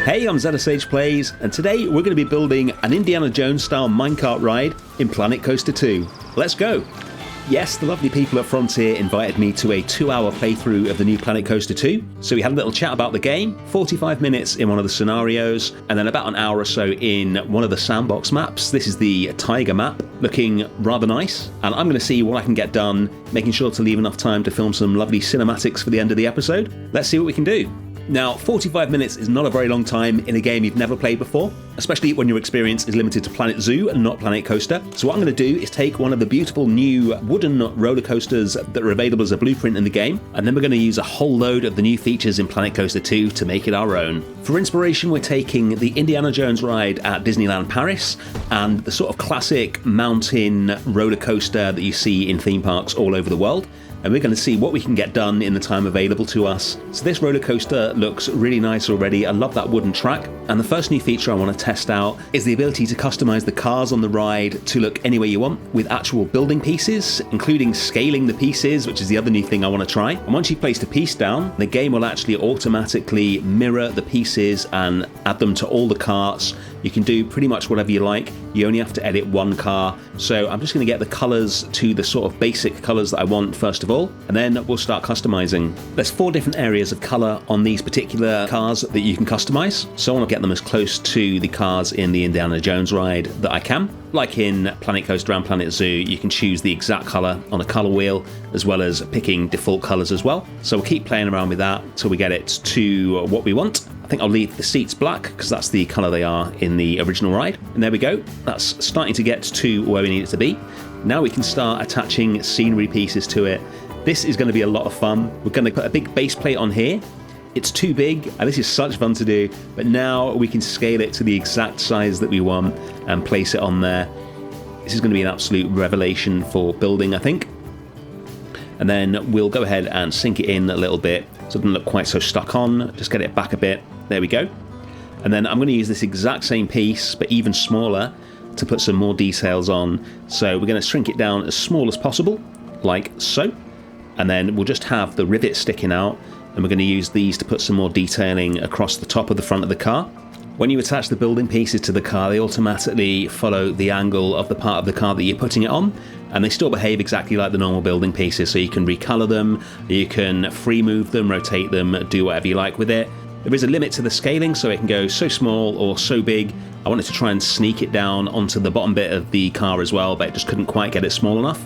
Hey, I'm ZSH Plays, and today we're going to be building an Indiana Jones style minecart ride in Planet Coaster 2. Let's go! Yes, the lovely people at Frontier invited me to a 2-hour playthrough of the new Planet Coaster 2, so we had a little chat about the game, 45 minutes in one of the scenarios, and then about an hour or so in one of the sandbox maps. This is the Tiger map, looking rather nice, and I'm going to see what I can get done, making sure to leave enough time to film some lovely cinematics for the end of the episode. Let's see what we can do. Now, 45 minutes is not a very long time in a game you've never played before, especially when your experience is limited to Planet Zoo and not Planet Coaster. So what I'm going to do is take one of the beautiful new wooden roller coasters that are available as a blueprint in the game, and then we're going to use a whole load of the new features in Planet Coaster 2 to make it our own. For inspiration, we're taking the Indiana Jones ride at Disneyland Paris and the sort of classic mountain roller coaster that you see in theme parks all over the world. And we're going to see what we can get done in the time available to us. So this roller coaster looks really nice already. I love that wooden track. And the first new feature I want to test out is the ability to customize the cars on the ride to look any way you want with actual building pieces, including scaling the pieces, which is the other new thing I want to try. And once you've placed a piece down, the game will actually automatically mirror the pieces and add them to all the carts. You can do pretty much whatever you like. You only have to edit one car. So I'm just going to get the colors to the sort of basic colors that I want first of all, and then we'll start customizing. There's 4 different areas of color on these particular cars that you can customize. So I want to get them as close to the cars in the Indiana Jones ride that I can. Like in Planet Coaster and Planet Zoo, you can choose the exact color on a color wheel, as well as picking default colors as well. So we'll keep playing around with that until we get it to what we want. I think I'll leave the seats black because that's the color they are in the original ride. And there we go. That's starting to get to where we need it to be. Now we can start attaching scenery pieces to it. This is going to be a lot of fun. We're going to put a big base plate on here. It's too big, and this is such fun to do, but now we can scale it to the exact size that we want and place it on there. This is going to be an absolute revelation for building, I think. And then we'll go ahead and sink it in a little bit so it doesn't look quite so stuck on. Just get it back a bit. There we go. And then I'm going to use this exact same piece, but even smaller, to put some more details on. So we're going to shrink it down as small as possible, like so. And then we'll just have the rivets sticking out, and we're going to use these to put some more detailing across the top of the front of the car. When you attach the building pieces to the car, they automatically follow the angle of the part of the car that you're putting it on, and they still behave exactly like the normal building pieces, so you can recolor them, you can free move them, rotate them, do whatever you like with it. There is a limit to the scaling, so it can go so small or so big. I wanted to try and sneak it down onto the bottom bit of the car as well, but it just couldn't quite get it small enough.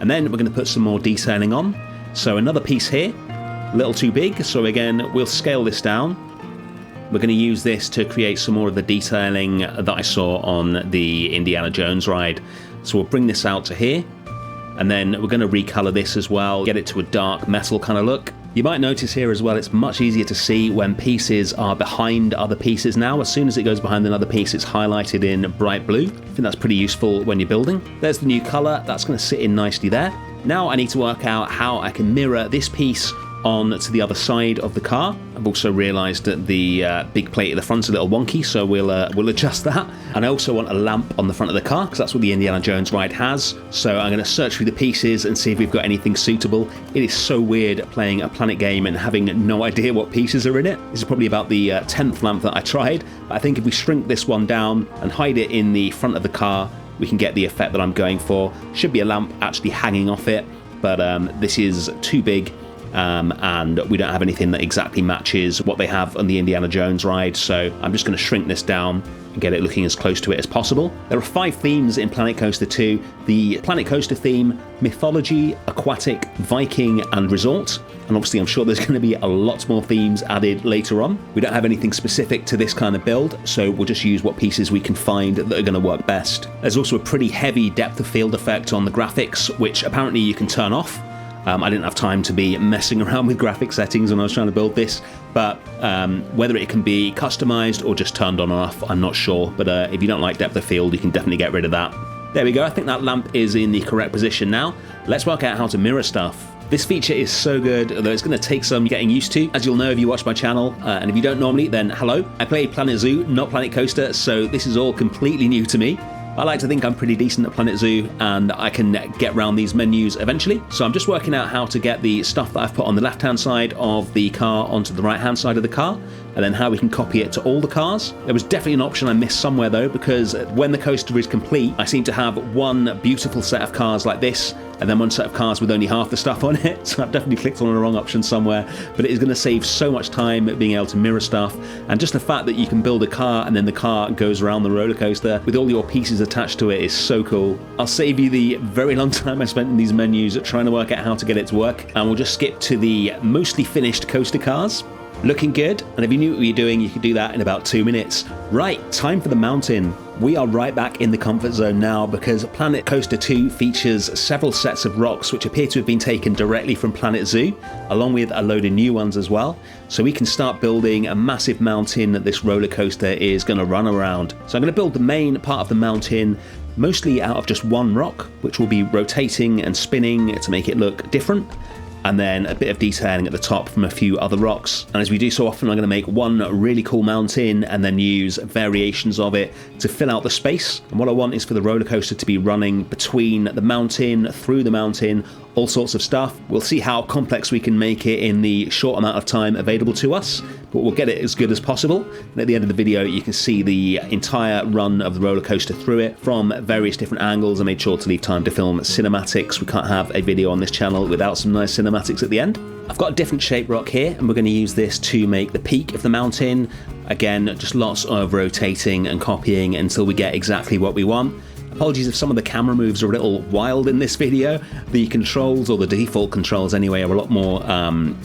And then we're going to put some more detailing on. So another piece here, a little too big, so again we'll scale this down. We're going to use this to create some more of the detailing that I saw on the Indiana Jones ride. So we'll bring this out to here, and then we're going to recolor this as well, get it to a dark metal kind of look. You might notice here as well, it's much easier to see when pieces are behind other pieces now. As soon as it goes behind another piece, it's highlighted in bright blue. I think that's pretty useful when you're building. There's the new color, that's going to sit in nicely there. Now I need to work out how I can mirror this piece on to the other side of the car. I've also realised that the big plate at the front's a little wonky, so we'll adjust that. And I also want a lamp on the front of the car, because that's what the Indiana Jones ride has. So I'm going to search through the pieces and see if we've got anything suitable. It is so weird playing a Planet game and having no idea what pieces are in it. This is probably about the 10th lamp that I tried. But I think if we shrink this one down and hide it in the front of the car, we can get the effect that I'm going for. Should be a lamp actually hanging off it, but this is too big. And we don't have anything that exactly matches what they have on the Indiana Jones ride, so I'm just going to shrink this down and get it looking as close to it as possible. There are 5 themes in Planet Coaster 2. The Planet Coaster theme, mythology, aquatic, Viking, and resort. And obviously I'm sure there's going to be a lot more themes added later on. We don't have anything specific to this kind of build, so we'll just use what pieces we can find that are going to work best. There's also a pretty heavy depth of field effect on the graphics, which apparently you can turn off. I didn't have time to be messing around with graphic settings when I was trying to build this, but whether it can be customized or just turned on and off, I'm not sure. But if you don't like depth of field, you can definitely get rid of that. There we go, I think that lamp is in the correct position now. Let's work out how to mirror stuff. This feature is so good, although it's going to take some getting used to, as you'll know if you watch my channel, and if you don't normally, then hello. I play Planet Zoo, not Planet Coaster, so this is all completely new to me. I like to think I'm pretty decent at Planet Zoo and I can get around these menus eventually. So I'm just working out how to get the stuff that I've put on the left-hand side of the car onto the right-hand side of the car, and then how we can copy it to all the cars. There was definitely an option I missed somewhere though, because when the coaster is complete, I seem to have one beautiful set of cars like this, and then one set of cars with only half the stuff on it. So I've definitely clicked on the wrong option somewhere, but it is going to save so much time being able to mirror stuff. And just the fact that you can build a car and then the car goes around the roller coaster with all your pieces attached to it is so cool. I'll save you the very long time I spent in these menus trying to work out how to get it to work, and we'll just skip to the mostly finished coaster cars. Looking good, and if you knew what you were doing, you could do that in about 2 minutes. Right, time for the mountain. We are right back in the comfort zone now because Planet Coaster 2 features several sets of rocks which appear to have been taken directly from Planet Zoo, along with a load of new ones as well. So we can start building a massive mountain that this roller coaster is going to run around. So I'm going to build the main part of the mountain mostly out of just one rock, which will be rotating and spinning to make it look different, and then a bit of detailing at the top from a few other rocks. And as we do so often, I'm going to make one really cool mountain and then use variations of it to fill out the space. And what I want is for the roller coaster to be running between the mountain, through the mountain, all sorts of stuff. We'll see how complex we can make it in the short amount of time available to us, but we'll get it as good as possible. And at the end of the video, you can see the entire run of the roller coaster through it from various different angles. I made sure to leave time to film cinematics. We can't have a video on this channel without some nice cinematics at the end. I've got a different shape rock here, and we're going to use this to make the peak of the mountain. Again, just lots of rotating and copying until we get exactly what we want. Apologies if some of the camera moves are a little wild in this video. The controls, or the default controls anyway, are a lot more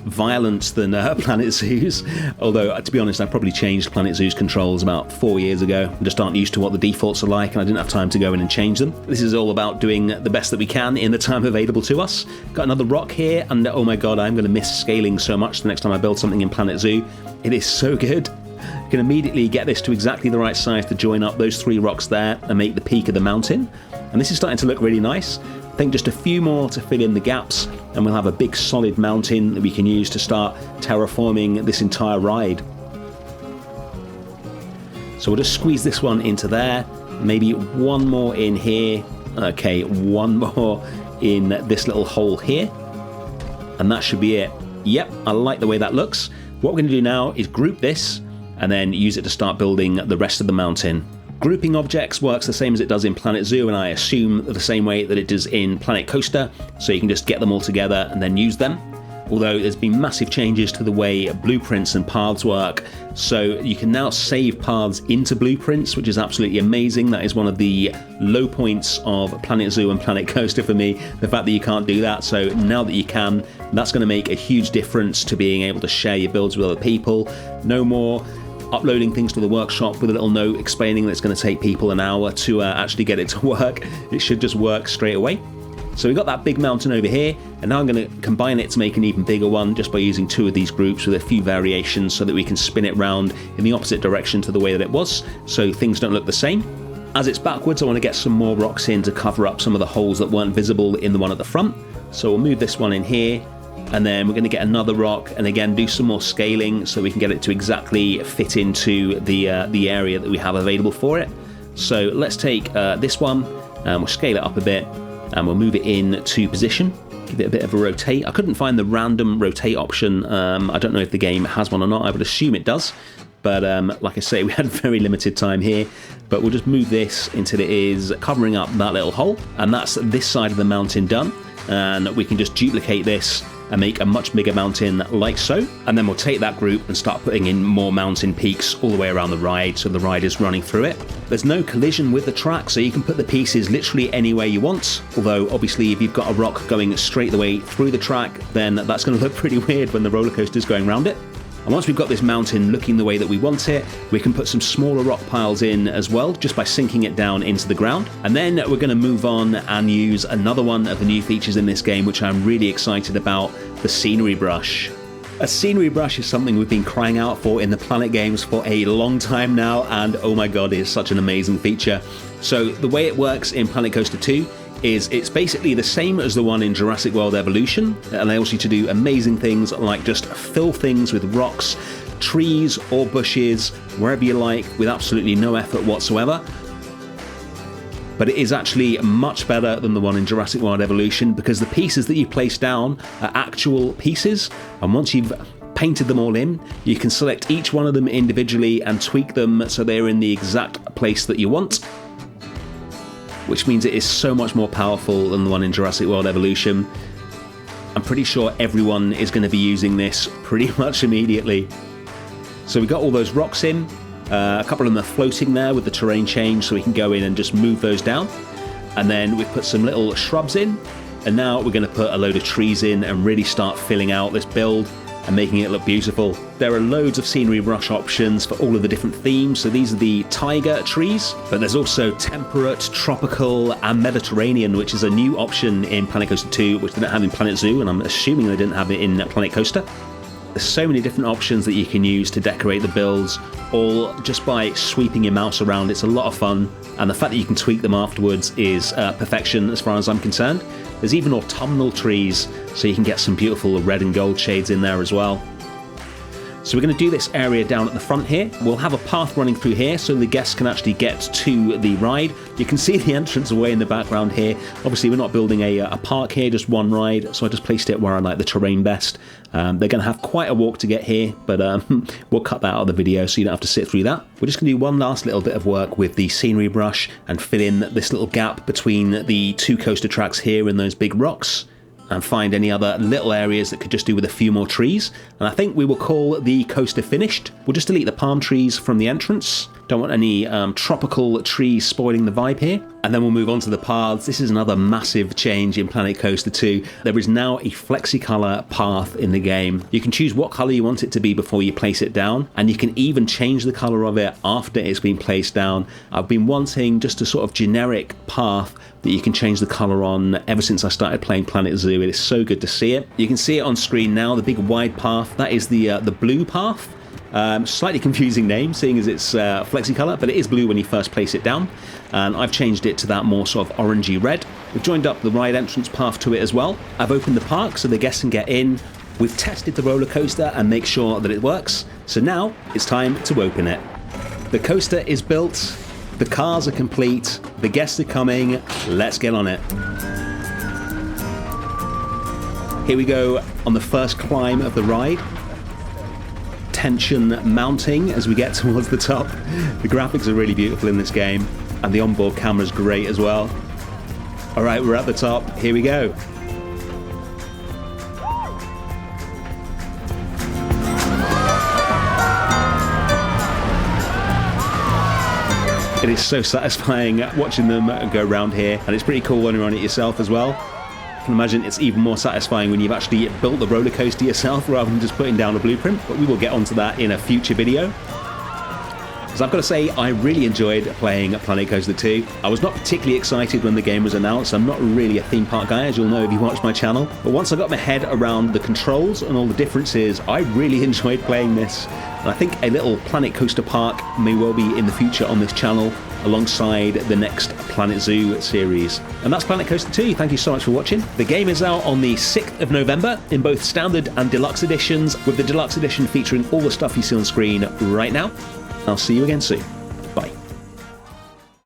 violent than Planet Zoo's. Although, to be honest, I probably changed Planet Zoo's controls about 4 years ago. I just aren't used to what the defaults are like, and I didn't have time to go in and change them. This is all about doing the best that we can in the time available to us. Got another rock here, and oh my god, I'm going to miss scaling so much the next time I build something in Planet Zoo. It is so good. You can immediately get this to exactly the right size to join up those 3 rocks there and make the peak of the mountain. And this is starting to look really nice. I think just a few more to fill in the gaps, and we'll have a big solid mountain that we can use to start terraforming this entire ride. So we'll just squeeze this one into there, maybe one more in here. Okay, one more in this little hole here, and that should be it. Yep, I like the way that looks. What we're going to do now is group this and then use it to start building the rest of the mountain. Grouping objects works the same as it does in Planet Zoo, and I assume the same way that it does in Planet Coaster, so you can just get them all together and then use them. Although there's been massive changes to the way blueprints and paths work, so you can now save paths into blueprints, which is absolutely amazing. That is one of the low points of Planet Zoo and Planet Coaster for me, the fact that you can't do that. So now that you can, that's going to make a huge difference to being able to share your builds with other people. No more uploading things to the workshop with a little note explaining that it's going to take people an hour to actually get it to work. It should just work straight away. So we've got that big mountain over here, and now I'm going to combine it to make an even bigger one just by using 2 of these groups with a few variations so that we can spin it round in the opposite direction to the way that it was, so things don't look the same. As it's backwards, I want to get some more rocks in to cover up some of the holes that weren't visible in the one at the front. So we'll move this one in here, and then we're going to get another rock and again do some more scaling so we can get it to exactly fit into the area that we have available for it. So let's take this one and we'll scale it up a bit, and we'll move it in to position, give it a bit of a rotate. I couldn't find the random rotate option. I don't know if the game has one or not. I would assume it does, but like I say, we had very limited time here. But we'll just move this until it is covering up that little hole, and that's this side of the mountain done. And we can just duplicate this and make a much bigger mountain like so, and then we'll take that group and start putting in more mountain peaks all the way around the ride so the ride is running through it. There's no collision with the track, so you can put the pieces literally anywhere you want, although obviously if you've got a rock going straight the way through the track, then that's going to look pretty weird when the roller coaster is going around it. And once we've got this mountain looking the way that we want it, we can put some smaller rock piles in as well, just by sinking it down into the ground. And then we're going to move on and use another one of the new features in this game, which I'm really excited about, the scenery brush. A scenery brush is something we've been crying out for in the Planet games for a long time now, and oh my god, it's such an amazing feature. So the way it works in Planet Coaster 2 is it's basically the same as the one in Jurassic World Evolution. It allows you to do amazing things like just fill things with rocks, trees or bushes, wherever you like, with absolutely no effort whatsoever. but it is actually much better than the one in Jurassic World Evolution because the pieces that you place down are actual pieces, and once you've painted them all in, you can select each one of them individually and tweak them so they're in the exact place that you want, which means it is so much more powerful than the one in Jurassic World Evolution. I'm pretty sure everyone is going to be using this pretty much immediately. So we got all those rocks in, a couple of them are floating there with the terrain change, so we can go in and just move those down. And then we've put some little shrubs in, and now we're going to put a load of trees in and really start filling out this build and making it look beautiful. There are loads of scenery brush options for all of the different themes. So these are the tiger trees, but there's also temperate, tropical, and Mediterranean, which is a new option in Planet Coaster 2, which they didn't have in Planet Zoo, and I'm assuming they didn't have it in Planet Coaster. There's so many different options that you can use to decorate the builds, all just by sweeping your mouse around. It's a lot of fun, and the fact that you can tweak them afterwards is perfection as far as I'm concerned. There's even autumnal trees, so you can get some beautiful red and gold shades in there as well. So we're going to do this area down at the front here. We'll have a path running through here so the guests can actually get to the ride. You can see the entrance away in the background here. Obviously we're not building a park here, just one ride, so I just placed it where I like the terrain best. They're going to have quite a walk to get here, but we'll cut that out of the video so you don't have to sit through that. We're just going to do one last little bit of work with the scenery brush and fill in this little gap between the two coaster tracks here and those big rocks, and find any other little areas that could just do with a few more trees. And I think we will call the coaster finished. We'll just delete the palm trees from the entrance. Don't want any tropical trees spoiling the vibe here. And then we'll move on to the paths. This is another massive change in Planet Coaster 2. There is now a Flexicolour path in the game. You can choose what colour you want it to be before you place it down, and you can even change the colour of it after it's been placed down. I've been wanting just a sort of generic path that you can change the colour on ever since I started playing Planet Zoo. It is so good to see it. You can see it on screen now, the big wide path. That is the blue path. Slightly confusing name, seeing as it's Flexicolour, but it is blue when you first place it down. And I've changed it to that more sort of orangey red. We've joined up the ride entrance path to it as well. I've opened the park so the guests can get in. We've tested the roller coaster and make sure that it works. So now it's time to open it. The coaster is built. The cars are complete. The guests are coming. Let's get on it. Here we go on the first climb of the ride. Tension mounting as we get towards the top. The graphics are really beautiful in this game, and the onboard camera is great as well. All right, we're at the top. Here we go. It is so satisfying watching them go around here, and it's pretty cool when you're on it yourself as well. I can imagine it's even more satisfying when you've actually built the roller coaster yourself rather than just putting down a blueprint, but we will get onto that in a future video. So I've got to say, I really enjoyed playing Planet Coaster 2. I was not particularly excited when the game was announced. I'm not really a theme park guy, as you'll know if you watch my channel. But once I got my head around the controls and all the differences, I really enjoyed playing this. And I think a little Planet Coaster Park may well be in the future on this channel, alongside the next Planet Zoo series. And that's Planet Coaster 2. Thank you so much for watching. The game is out on the 6th of November in both standard and deluxe editions, with the deluxe edition featuring all the stuff you see on screen right now. I'll see you again soon.